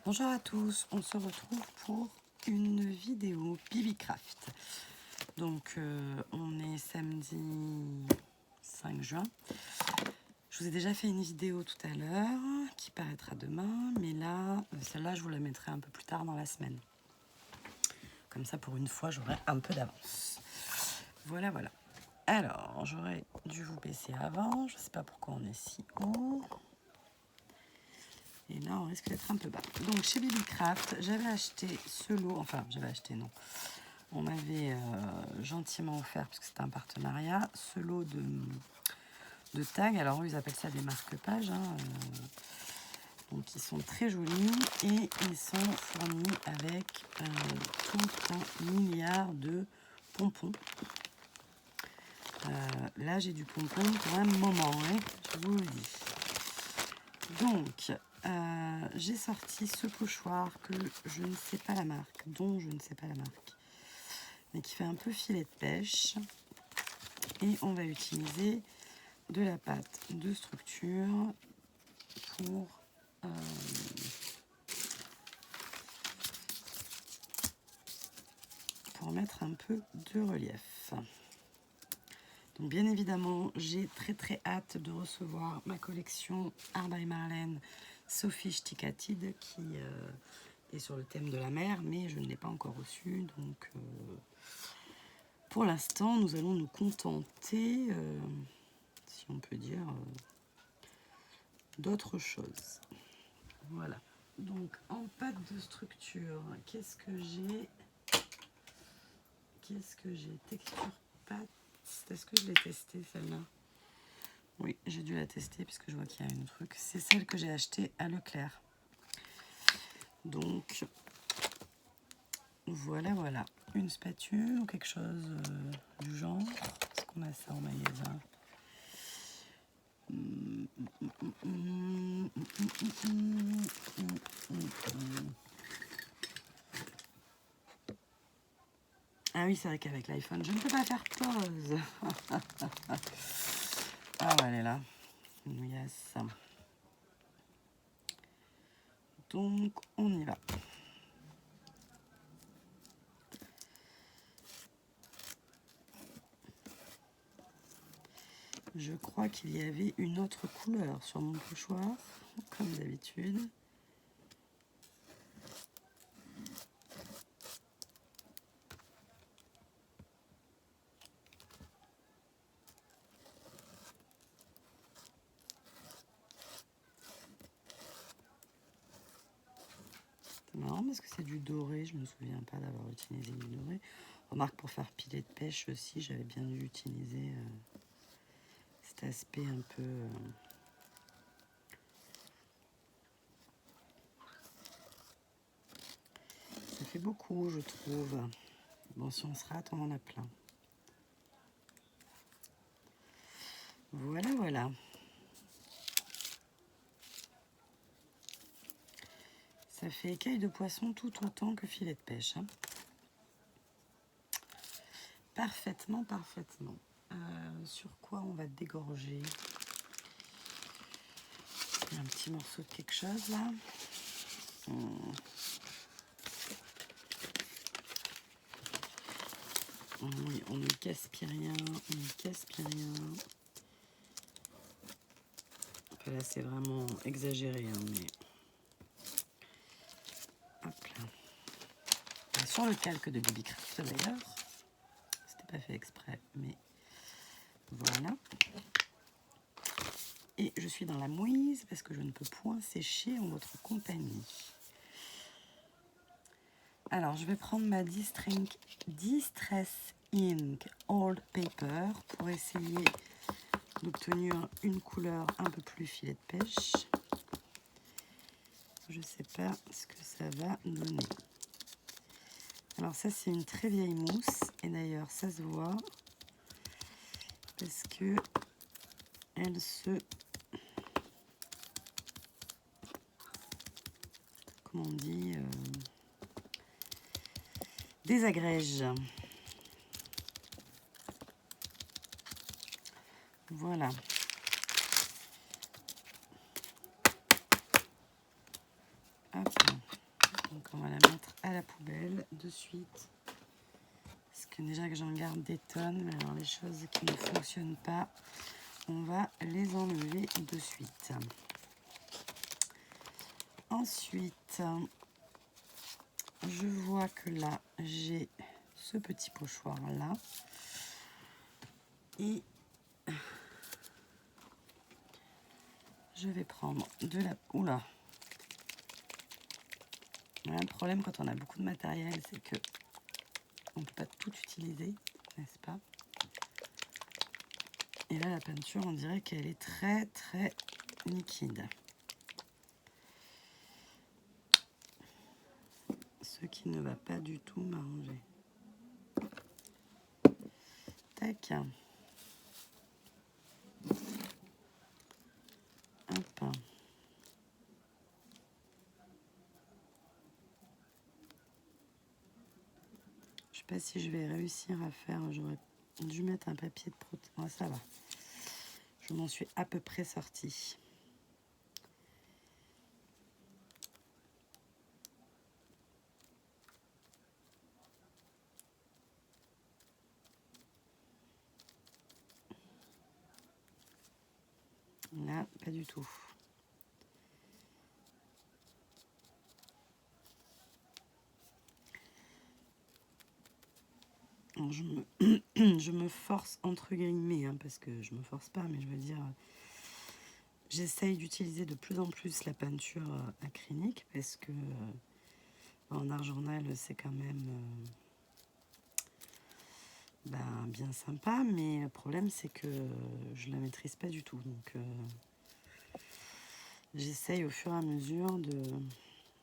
Bonjour à tous, on se retrouve pour une vidéo Bibicraft. Donc on est samedi 5 juin. Je vous ai déjà fait une vidéo tout à l'heure qui paraîtra demain, mais là, celle-là je vous la mettrai un peu plus tard dans la semaine. Comme ça pour une fois j'aurai un peu d'avance. Voilà. Alors j'aurais dû vous baisser avant, je ne sais pas pourquoi on est si haut. Et là, on risque d'être un peu bas. Donc, chez Bibicraft, j'avais acheté ce lot. Enfin, j'avais acheté, non. On m'avait gentiment offert, puisque c'était un partenariat, ce lot de tags. Alors, eux, ils appellent ça des marque-pages. Donc, ils sont très jolis. Et ils sont fournis avec tout un milliard de pompons. Là, j'ai du pompon pour un moment, hein, je vous le dis. Donc, j'ai sorti ce pochoir que je ne sais pas la marque, mais qui fait un peu filet de pêche. Et on va utiliser de la pâte de structure pour mettre un peu de relief. Donc bien évidemment, j'ai très hâte de recevoir ma collection Art by Marlène Sophisticated qui est sur le thème de la mer, mais je ne l'ai pas encore reçue. Donc pour l'instant, nous allons nous contenter, si on peut dire, d'autres choses. Voilà. Donc en pâte de structure, qu'est-ce que j'ai? Texture pâte. Est-ce que je l'ai testée celle-là? Oui, j'ai dû la tester puisque je vois qu'il y a un truc. C'est celle que j'ai achetée à Leclerc. Donc, voilà. Une spatule ou quelque chose du genre. Est-ce qu'on a ça en magasin? Ah oui, c'est vrai qu'avec l'iPhone, je ne peux pas faire pause. Ah ouais, elle est là. Yes. Donc, on y va. Je crois qu'il y avait une autre couleur sur mon pochoir, comme d'habitude. C'est marrant parce que c'est du doré, je me souviens pas d'avoir utilisé du doré. Remarque, pour faire filet de pêche aussi, j'avais bien dû utiliser cet aspect un peu... Ça fait beaucoup, je trouve. Bon, si on se rate, on en a plein. Voilà. Ça fait écaille de poisson tout autant que filet de pêche. Hein. Parfaitement. Sur quoi on va dégorger? Il y a un petit morceau de quelque chose là. Oui, on ne gaspille rien. Enfin, là, c'est vraiment exagéré, hein, mais... Hop là. Et sur le calque de Bibicraft, d'ailleurs, c'était pas fait exprès, mais voilà. Et je suis dans la mouise parce que je ne peux point sécher en votre compagnie. Alors, je vais prendre ma Distress Ink Old Paper pour essayer d'obtenir une couleur un peu plus filet de pêche. Je ne sais pas ce que ça va donner. Alors ça, c'est une très vieille mousse. Et d'ailleurs, ça se voit parce que elle se... Comment on dit désagrège. Voilà. Hop. Donc on va la mettre à la poubelle de suite. Parce que déjà que j'en garde des tonnes, mais alors les choses qui ne fonctionnent pas, on va les enlever de suite. Ensuite, je vois que là, j'ai ce petit pochoir là. Et je vais prendre de la... Oula! Le problème quand on a beaucoup de matériel, c'est que on ne peut pas tout utiliser, n'est-ce pas? Et là, la peinture, on dirait qu'elle est très très liquide. Ce qui ne va pas du tout m'arranger. Tac. Hop. Je sais pas si je vais réussir à faire. J'aurais dû mettre un papier de protection. Ouais, ça va. Je m'en suis à peu près sortie. Là, pas du tout. Alors, je me force entre guillemets, hein, parce que je me force pas, mais je veux dire, j'essaye d'utiliser de plus en plus la peinture acrylique parce que en art journal, c'est quand même bien sympa, mais le problème c'est que je la maîtrise pas du tout. Donc j'essaye au fur et à mesure de,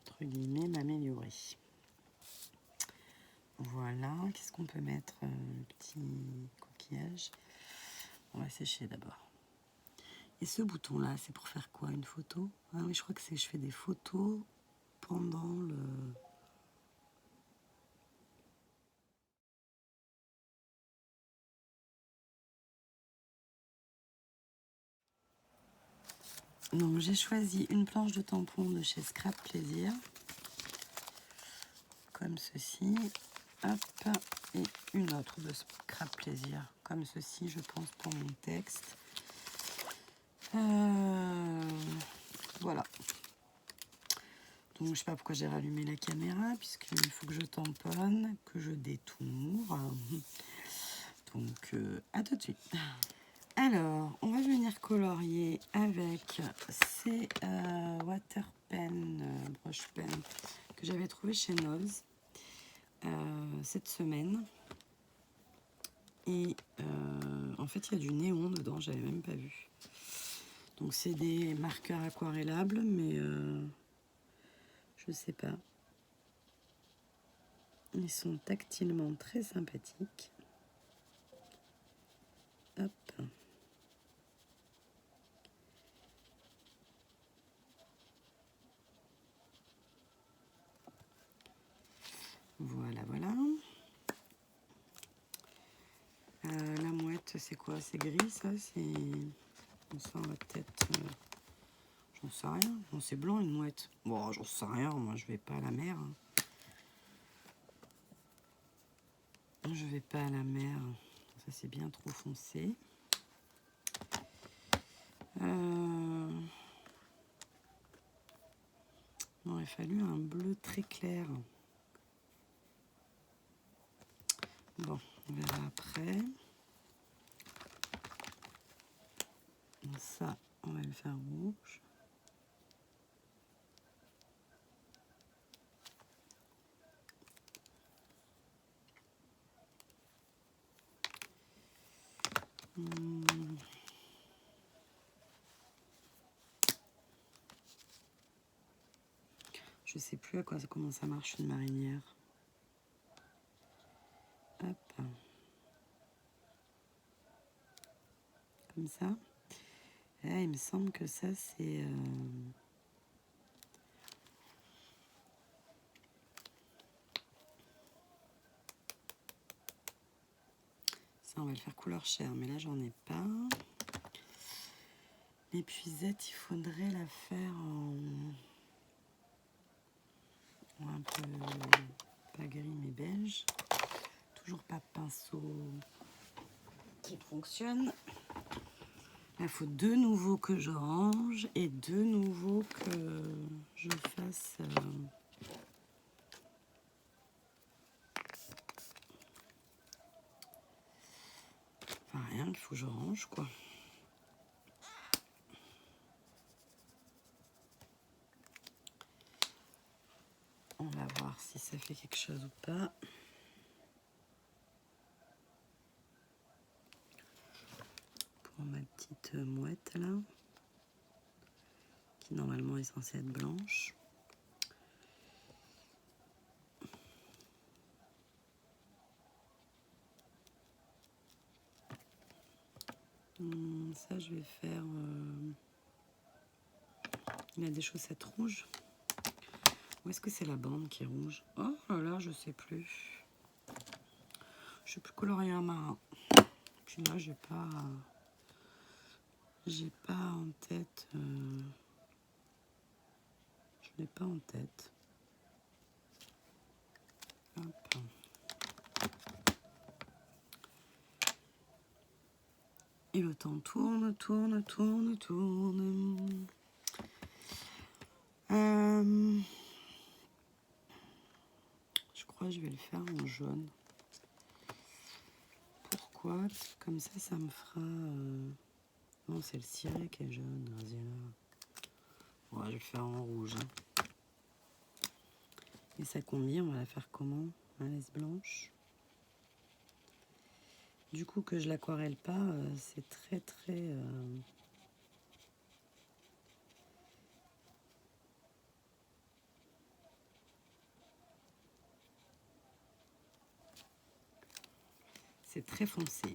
entre guillemets, m'améliorer. Voilà, qu'est-ce qu'on peut mettre? Petit coquillage. On va sécher d'abord. Et ce bouton-là, c'est pour faire quoi? Une photo? Ah oui, je crois que c'est je fais des photos pendant le... Donc j'ai choisi une planche de tampon de chez Scrap Plaisir. Comme ceci. Hop. Et une autre de Scrap Plaisir. Comme ceci, je pense, pour mon texte. Voilà. Donc, je ne sais pas pourquoi j'ai rallumé la caméra, puisqu'il faut que je tamponne, que je détourne. Donc, à tout de suite. Alors, on va venir colorier avec ces water pen, brush pen, que j'avais trouvé chez Knowles cette semaine. Et en fait, il y a du néon dedans, j'avais même pas vu. Donc, c'est des marqueurs aquarellables, mais je sais pas. Ils sont tactilement très sympathiques. Hop. Voilà, voilà. La mouette, c'est quoi? C'est gris, ça? C'est... Ça, on va peut-être... j'en sais rien. Non, c'est blanc, une mouette. Bon, j'en sais rien. Moi, je vais pas à la mer. Je vais pas à la mer. Ça, c'est bien trop foncé. Il aurait fallu un bleu très clair. Bon, on verra après. Ça, on va le faire rouge. Je sais plus à quoi, comment ça marche une marinière. Hop. Comme ça. Et il me semble que ça, c'est... ça, on va le faire couleur chair, mais là, j'en ai pas. L'épuisette, il faudrait la faire en peu pas gris mais beige. Toujours pas de pinceau qui fonctionne. Il faut de nouveau que je range et de nouveau que je fasse enfin, rien qu'il faut que je range quoi. On va voir si ça fait quelque chose ou pas. Pour ma petite mouette là, qui normalement est censée être blanche. Ça je vais faire... Il a des chaussettes rouges. Ou est-ce que c'est la bande qui est rouge? Oh là là, je sais plus. Je sais plus colorier un marin. Puis là, j'ai pas en tête. Je l'ai pas en tête. Hop. Et le temps tourne, tourne, tourne, tourne. Je crois que je vais le faire en jaune. Pourquoi? Parce que comme ça me fera... Non, c'est le ciré qui est jaune. Ouais, je vais le faire en rouge. Et sa combi, on va la faire comment? À laisse blanche. Du coup, que je l'aquarelle pas, c'est très très... C'est très foncé.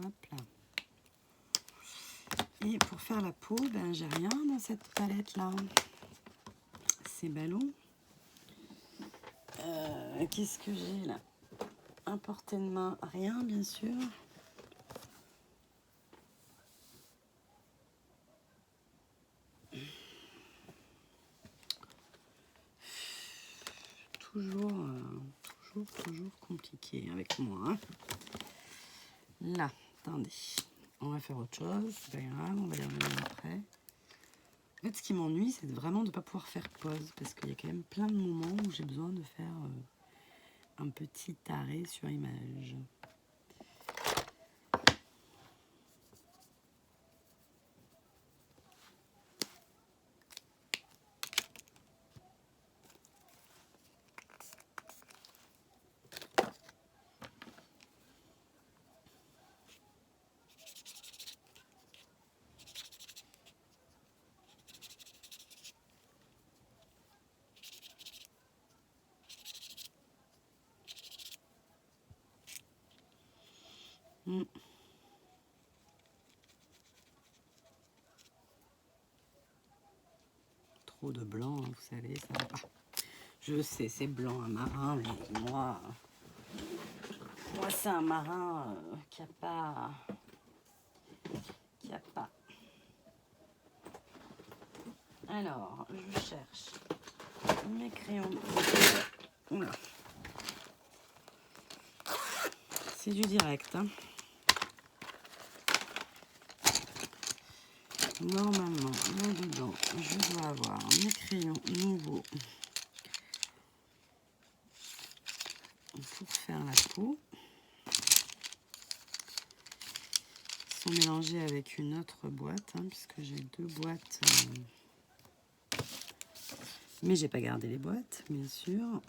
Hop là. Et pour faire la peau, ben j'ai rien dans cette palette là. C'est ballon. Qu'est-ce que j'ai là? Un portée de main, rien bien sûr. Toujours compliqué avec moi. Hein. Là, attendez. On va faire autre chose, c'est pas grave, on va y revenir après. En fait, ce qui m'ennuie, c'est vraiment de ne pas pouvoir faire pause, parce qu'il y a quand même plein de moments où j'ai besoin de faire un petit arrêt sur image. Trop de blanc, hein, vous savez, ça va pas. Je sais, c'est blanc un marin, mais moi c'est un marin qui a pas... Alors, je cherche mes crayons. Oula. C'est du direct, hein. Normalement, là-dedans, je dois avoir mes crayons nouveaux pour faire la peau. Ils sont mélangés avec une autre boîte, hein, puisque j'ai deux boîtes. Mais j'ai pas gardé les boîtes, bien sûr.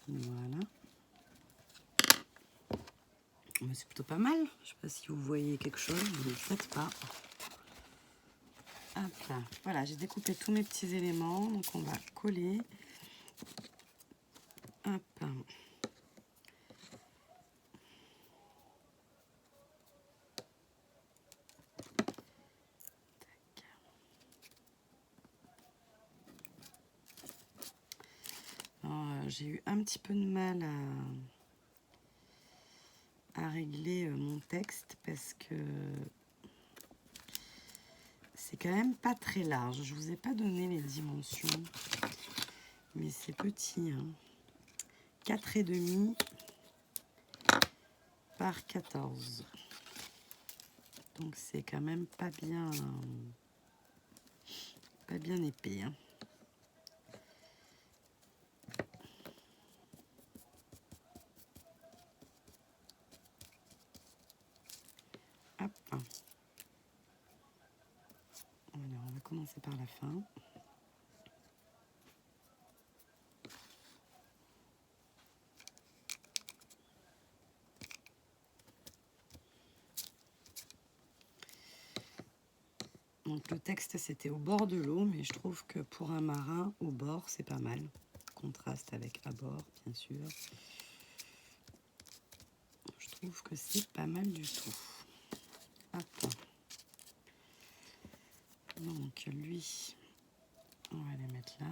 Voilà. C'est plutôt pas mal. Je sais pas si vous voyez quelque chose, vous ne le faites pas. Hop là. Voilà, j'ai découpé tous mes petits éléments, donc on va coller. Hop. j'ai eu un petit peu de mal à régler mon texte parce que c'est quand même pas très large. Je vous ai pas donné les dimensions, mais c'est petit, hein. 4,5 par 14. Donc c'est quand même pas bien épais, hein. Hop. Alors, on va commencer par la fin. Donc le texte c'était au bord de l'eau, mais je trouve que pour un marin, au bord, c'est pas mal. Contraste avec à bord, bien sûr. Je trouve que c'est pas mal du tout. Hop. Donc lui, on va les mettre là.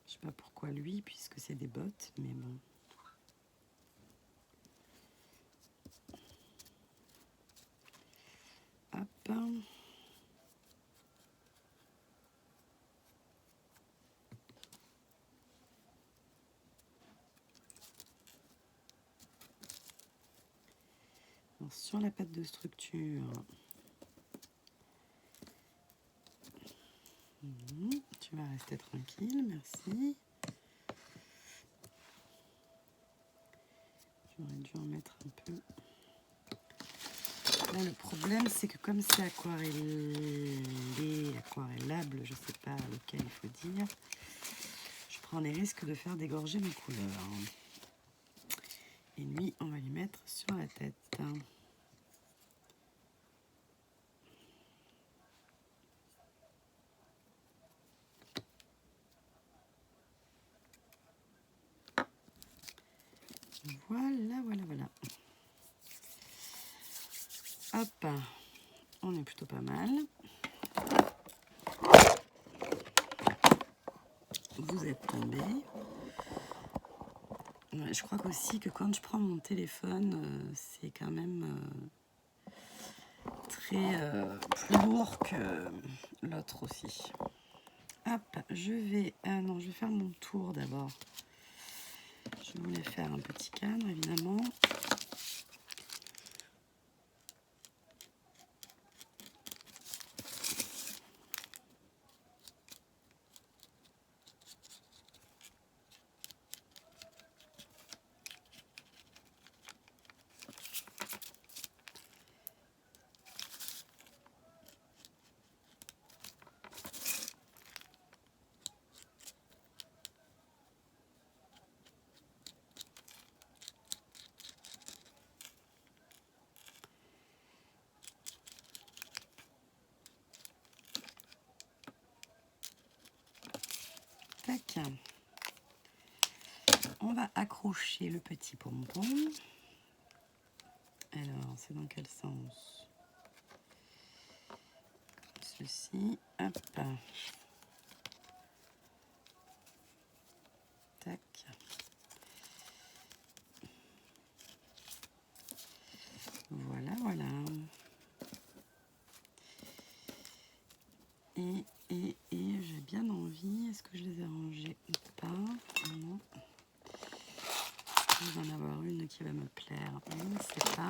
Je sais pas pourquoi lui, puisque c'est des bottes, mais bon. Hop. Alors, sur la patte de structure, tu vas rester tranquille, merci. J'aurais dû en mettre un peu. Là, le problème, c'est que comme c'est aquarellable, je ne sais pas lequel il faut dire, je prends les risques de faire dégorger mes couleurs. Et lui, on va lui mettre sur la tête. Voilà, voilà, voilà. Hop, on est plutôt pas mal. Vous êtes tombé. Ouais, je crois aussi que quand je prends mon téléphone, c'est quand même très plus lourd que l'autre aussi. Hop, je vais faire mon tour d'abord. Je voulais faire un petit cadre, évidemment. Tac. On va accrocher le petit pompon. Alors, c'est dans quel sens? Ceci. Hop. Tac. Voilà, voilà. Et j'ai bien envie. Est-ce que je les ai rangés ou pas? Non. Il va en avoir une qui va me plaire. Je ne sais pas.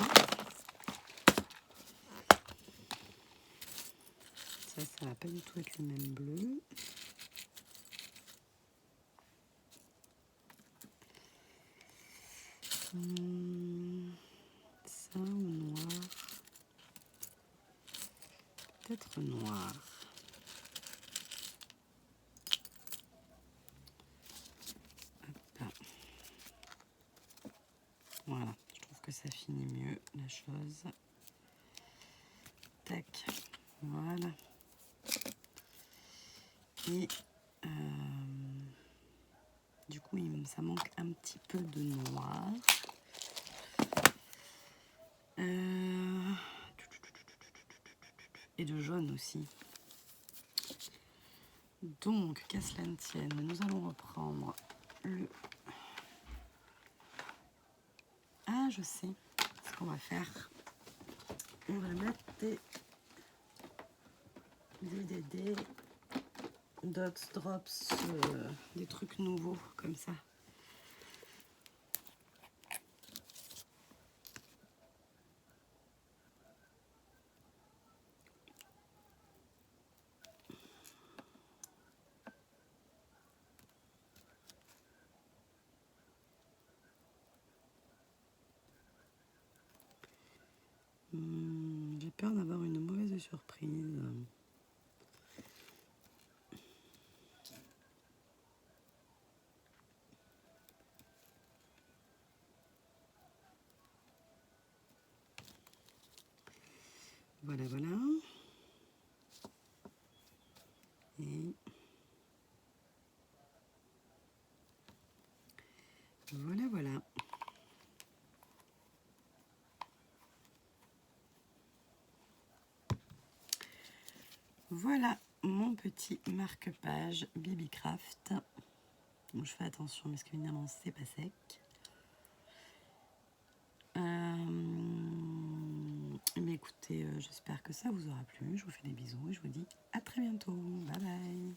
Ça va pas du tout être le même bleu. Ça ou noir? Peut-être noir. Hop. Voilà, je trouve que ça finit mieux la chose. Tac, voilà. Et du coup, ça manque un petit peu de noir. Et de jaune aussi. Donc, qu'à cela ne tienne, nous allons reprendre le... Ah, je sais ce qu'on va faire. On va mettre des DDD, Dots, Drops, des trucs nouveaux comme ça. J'ai peur d'avoir une mauvaise surprise. Voilà, voilà. Et voilà, voilà. Voilà mon petit marque-page Bibicraft. Bon, je fais attention parce qu'évidemment c'est pas sec. Mais écoutez, j'espère que ça vous aura plu. Je vous fais des bisous et je vous dis à très bientôt. Bye bye.